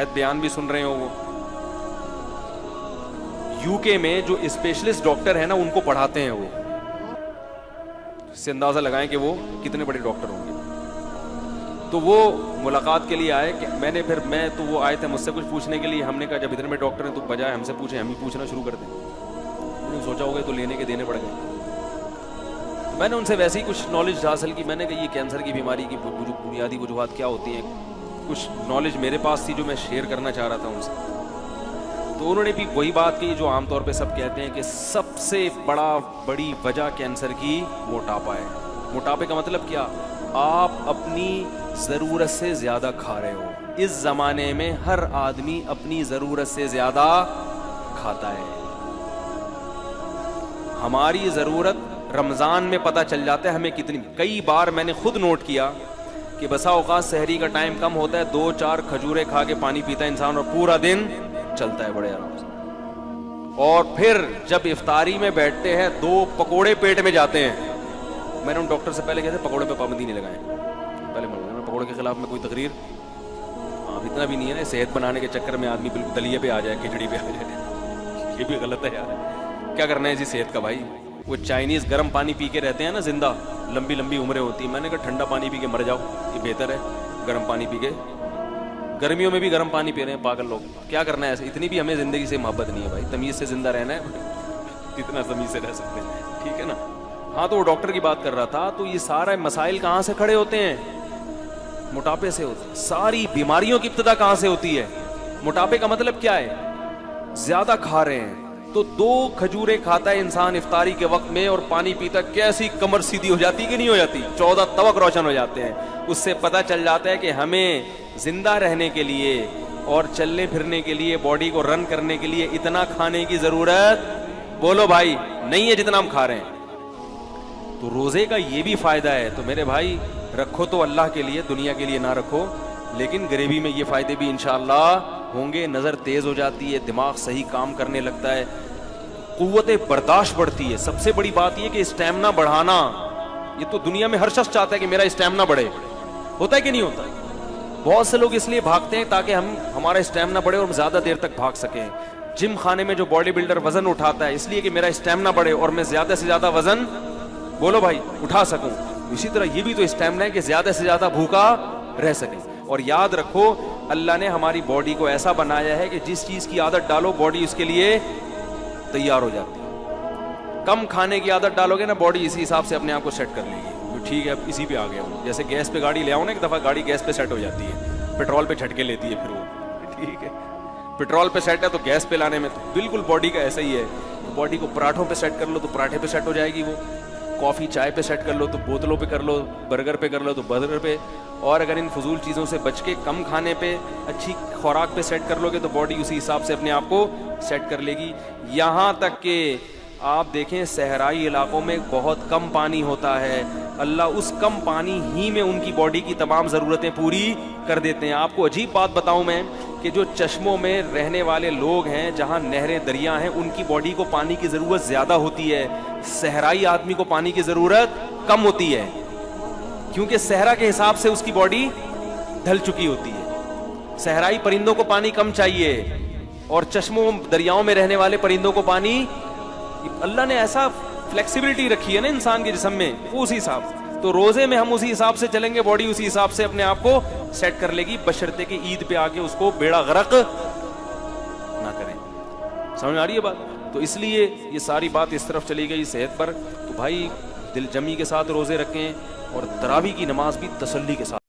شاید بیان بھی سن رہے ہو. وہ UK میں جو اسپیشلسٹ ڈاکٹر ہیں نا ان کو پڑھاتے ہیں وہ. اس سے اندازہ لگائیں کہ وہ کتنے بڑے ڈاکٹر ہوں گے. تو وہ ملاقات کے لیے آئے کہ تو وہ آئے تھے مجھ سے کچھ پوچھنے کے لیے. ہم نے کہا جب اتنے بڑے ڈاکٹر ہیں تو بجائے ہم سے پوچھیں ہم ہی پوچھنا شروع کر دیں. سوچا ہوگا تو لینے کے دینے پڑ گئے. میں نے ان سے ویسے ہی کچھ نالج حاصل کی. میں نے کہا یہ کینسر کی بیماری کی بنیادی وجوہات کیا ہوتی ہیں. کچھ نالج میرے پاس تھی جو میں شیئر کرنا چاہ رہا تھا ان سے. تو انہوں نے بھی وہی بات کی جو عام طور پہ سب کہتے ہیں کہ سب سے بڑی وجہ کینسر کی موٹاپا ہے. موٹاپے کا مطلب کیا؟ آپ اپنی ضرورت سے زیادہ کھا رہے ہو. اس زمانے میں ہر آدمی اپنی ضرورت سے زیادہ کھاتا ہے. ہماری ضرورت رمضان میں پتہ چل جاتا ہے ہمیں کتنی. کئی بار میں نے خود نوٹ کیا کہ بسا اوقات سحری کا ٹائم کم ہوتا ہے, 2-4 کھجوریں کھا کے پانی پیتا ہے انسان اور پورا دن چلتا ہے بڑے آرام سے. اور پھر جب افطاری میں بیٹھتے ہیں 2 پکوڑے پیٹ میں جاتے ہیں. میں نے ان ڈاکٹر سے پہلے کہتے پکوڑے پہ پابندی نہیں لگائیں. پہلے پکوڑے کے خلاف میں کوئی تقریر اتنا بھی نہیں ہے نا. صحت بنانے کے چکر میں آدمی بالکل دلیے پہ آ جائے, کھچڑی پہ آ جائے, یہ بھی غلط ہے یار. کیا کرنا ہے اسی صحت کا بھائی. وہ چائنیز گرم پانی پی کے رہتے ہیں نا زندہ, لمبی لمبی عمریں ہوتی ہیں. میں نے کہا ٹھنڈا پانی پی کے مر جاؤ, یہ بہتر ہے گرم پانی پی کے. گرمیوں میں بھی گرم پانی پی رہے ہیں پاگل لوگ. کیا کرنا ہے ایسے؟ اتنی بھی ہمیں زندگی سے محبت نہیں ہے بھائی. تمیز سے زندہ رہنا ہے, کتنا تمیز سے رہ سکتے ہیں, ٹھیک ہے نا. ہاں تو وہ ڈاکٹر کی بات کر رہا تھا. تو یہ سارے مسائل کہاں سے کھڑے ہوتے ہیں؟ موٹاپے سے ہوتے ہیں. ساری بیماریوں کی ابتدا کہاں سے ہوتی ہے؟ موٹاپے کا مطلب کیا ہے؟ زیادہ کھا رہے ہیں. تو 2 کھجوریں کھاتا ہے انسان افطاری کے وقت میں اور پانی پیتا, کیسی کمر سیدھی ہو جاتی کہ نہیں ہو جاتی؟ 14 طبق روشن ہو جاتے ہیں. اس سے پتہ چل جاتا ہے کہ ہمیں زندہ رہنے کے لیے اور چلنے پھرنے کے لیے, باڈی کو رن کرنے کے لیے اتنا کھانے کی ضرورت بولو بھائی نہیں ہے جتنا ہم کھا رہے ہیں. تو روزے کا یہ بھی فائدہ ہے. تو میرے بھائی رکھو تو اللہ کے لیے, دنیا کے لیے نہ رکھو. لیکن غریبی میں یہ فائدے بھی انشاءاللہ ہوں گے. نظر تیز ہو جاتی ہے, دماغ صحیح کام کرنے لگتا ہے, قوت برداشت بڑھتی ہے. سب سے بڑی بات یہ کہ اسٹیمنا بڑھانا, یہ تو دنیا میں ہر شخص چاہتا ہے کہ میرا اسٹیمنا بڑھے. ہوتا ہے کہ نہیں ہوتا؟ بہت سے لوگ اس لیے بھاگتے ہیں تاکہ ہمارا اسٹیمنا بڑھے اور ہم زیادہ دیر تک بھاگ سکیں. جم خانے میں جو باڈی بلڈر وزن اٹھاتا ہے اس لیے کہ میرا اسٹیمنا بڑھے اور میں زیادہ سے زیادہ وزن بولو بھائی اٹھا سکوں. اسی طرح یہ بھی تو اسٹیمنا ہے کہ زیادہ سے زیادہ بھوکا رہ سکیں. اور یاد رکھو اللہ نے ہماری باڈی کو ایسا بنایا ہے کہ جس چیز کی عادت ڈالو باڈی اس کے لیے تیار ہو جاتی ہے. کم کھانے کی عادت ڈالو گے نا باڈی اسی حساب سے اپنے آپ کو سیٹ کر لے گی. ٹھیک ہے اب اسی پہ آ گیا ہوں. جیسے گیس پہ گاڑی لے آؤ نا, ایک دفعہ گاڑی گیس پہ سیٹ ہو جاتی ہے, پیٹرول پہ جھٹکے لیتی ہے پھر وہ, ٹھیک ہے. پیٹرول پہ سیٹ ہے تو گیس پہ لانے میں تو بالکل باڈی کا ایسا ہی ہے. باڈی کو پراٹھوں پہ سیٹ کر لو تو پراٹھے پہ سیٹ ہو جائے گی وہ. کافی چائے پہ سیٹ کر لو تو بوتلوں پہ کر لو, برگر پہ کر لو تو برگر پہ. اور اگر ان فضول چیزوں سے بچ کے کم کھانے پہ اچھی خوراک پہ سیٹ کر لو گے تو باڈی اسی حساب سے اپنے آپ کو سیٹ کر لے گی. یہاں تک کہ آپ دیکھیں صحرائی علاقوں میں بہت کم پانی ہوتا ہے, اللہ اس کم پانی ہی میں ان کی باڈی کی تمام ضرورتیں پوری کر دیتے ہیں. آپ کو عجیب بات بتاؤں میں کہ جو چشموں میں رہنے والے لوگ ہیں, جہاں نہریں دریا ہیں, ان کی باڈی کو پانی کی ضرورت زیادہ ہوتی ہے. صحرائی آدمی کو پانی کی ضرورت کم ہوتی ہے کیونکہ صحرا کے حساب سے اس کی باڈی ڈھل چکی ہوتی ہے. صحرائی پرندوں کو پانی کم چاہیے اور چشموں دریاؤں میں رہنے والے پرندوں کو پانی, اللہ نے ایسا فلیکسیبلٹی رکھی ہے نا انسان کے جسم میں, وہ اسی حساب. تو روزے میں ہم اسی حساب سے چلیں گے, باڈی اسی حساب سے اپنے آپ کو سیٹ کر لے گی, بشرطے کہ عید پہ آ کے اس کو بیڑا غرق نہ کریں. سمجھ آ رہی ہے بات؟ تو اس لیے یہ ساری بات اس طرف چلی گئی صحت پر. تو بھائی دل جمی کے ساتھ روزے رکھیں اور تراویح کی نماز بھی تسلی کے ساتھ.